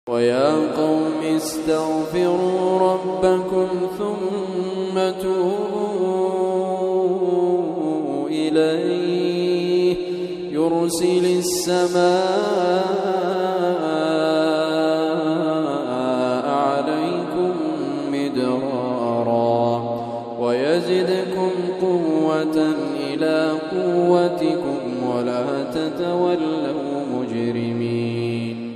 ويا قوم استغفروا ربكم ثم توبوا إليه يرسل السماء عليكم مدرارا ويزدكم قوة إلى قوتكم ولا تتولوا مجرمين